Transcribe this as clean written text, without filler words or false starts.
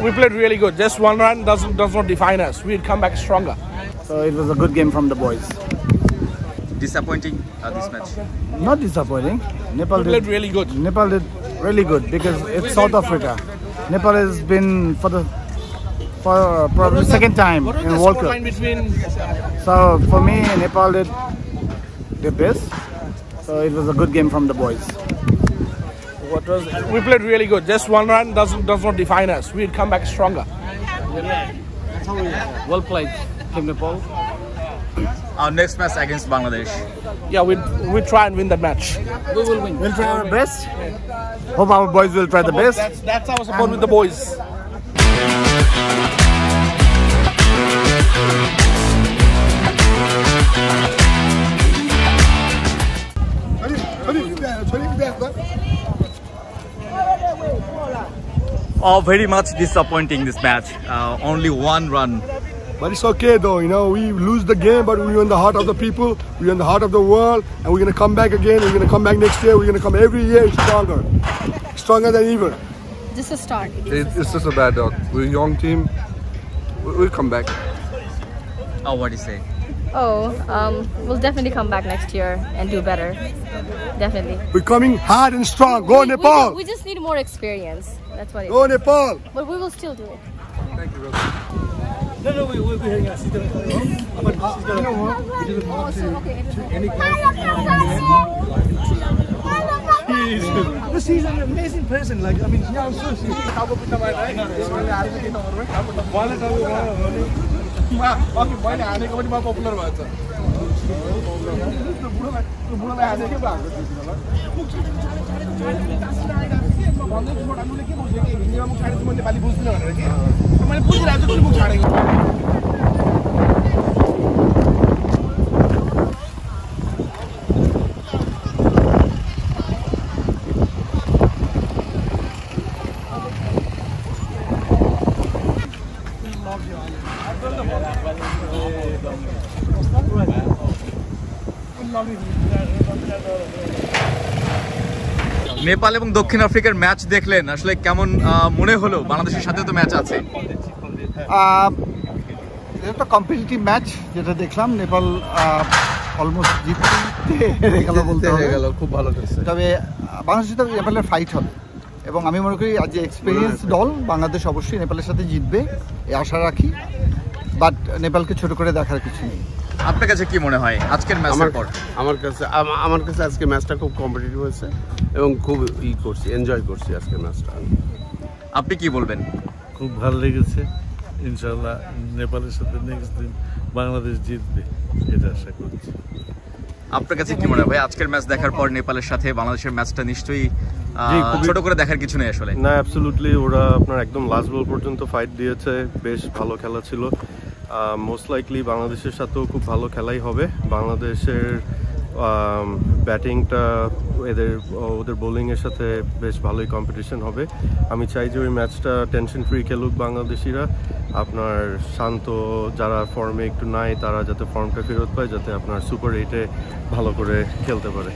We played really good. Just one run does not define us. We'd come back stronger. So it was a good game from the boys. Disappointing this match. Not disappointing. Nepal We played really good. Nepal did really good because it's South Africa. Nepal has been for probably second time in World Cup. Between So for me, Nepal did the best. So it was a good game from the boys. we played really good. Just one run does not define us. We'd come back stronger. Well played, Team Nepal. Our next match against Bangladesh. Yeah, we'd try and win that match. We will win. We'll try our best. Hope our boys will try the best. That's our support with the boys. Oh, very much disappointing this match. Only one run. But it's okay though, you know, we lose the game, but we're in the heart of the people, we're in the heart of the world, and we're going to come back again, we're going to come back next year, we're going to come every year stronger than ever. Just a start. It's just a bad dog. We're a young team, we'll come back. Oh, what do you say? We'll definitely come back next year and do better. Definitely. We're coming hard and strong. Go Nepal! We just need more experience. That's what it Go is. Nepal! But we will still do it. Thank you, brother. Okay. He's an amazing person. Like, I mean, yeah, I'm so Nepal এবং দক্ষিণ আফ্রিকার match দেখলেন, আসলে কেমন মনে হলো? বাংলাদেশের সাথে তো ম্যাচ আছে। একটা কম্পিটিটিভ ম্যাচ যেটা দেখলাম, নেপাল অলমোস্ট জিততে গেল বলতে গেল, খুব ভালো খেলছে। তবে বাংলাদেশের সাথে নেপালের ফাইট হবে এবং আমি মনে করি আজ যে এক্সপিরিয়েন্স দল বাংলাদেশ অবশ্যই নেপালের সাথে জিতবে এই আশা রাখি, বাট নেপালকে ছোট করে দেখার কিছু নেই। আপনার কাছে কি মনে হয় আজকের ম্যাচের পর? আমার কাছে আজকে ম্যাচটা খুব কম্পিটিটিভ হয়েছে এবং খুব করছি, এনজয় করছি আজকের ম্যাচটা। আপনি কি বলবেন? খুব ভালো লেগেছে। ইনশাআল্লাহ নেপালের সাথে নেক্সট দিন বাংলাদেশ জিতবে এটা আশা করছি। আপনার কাছে কি মনে হয় ভাই, আজকের ম্যাচ দেখার পর নেপালের সাথে বাংলাদেশের ম্যাচটা নিশ্চয়ই ছোট করে দেখার কিছু নেই আসলে? না, অ্যাবসলিউটলি ওরা আপনার একদম লাস্ট বল পর্যন্ত ফাইট দিয়েছে, বেশ ভালো খেলা ছিল। মোস্ট লাইকলি বাংলাদেশের সাথেও খুব ভালো খেলাই হবে। বাংলাদেশের ব্যাটিংটা ওদের বোলিংয়ের সাথে বেশ ভালোই কম্পিটিশন হবে। আমি চাই যে ওই ম্যাচটা টেনশন ফ্রি খেলুক বাংলাদেশিরা, আপনার শান্ত, যারা ফর্মে একটু নাই তারা যাতে ফর্মটা ফেরত পায়, যাতে আপনার সুপার 8-এ ভালো করে খেলতে পারে।